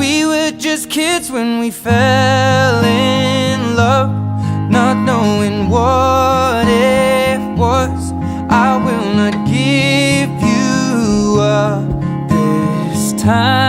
we were just kids when we fell in love, not knowing what it was. I will not give you up this time.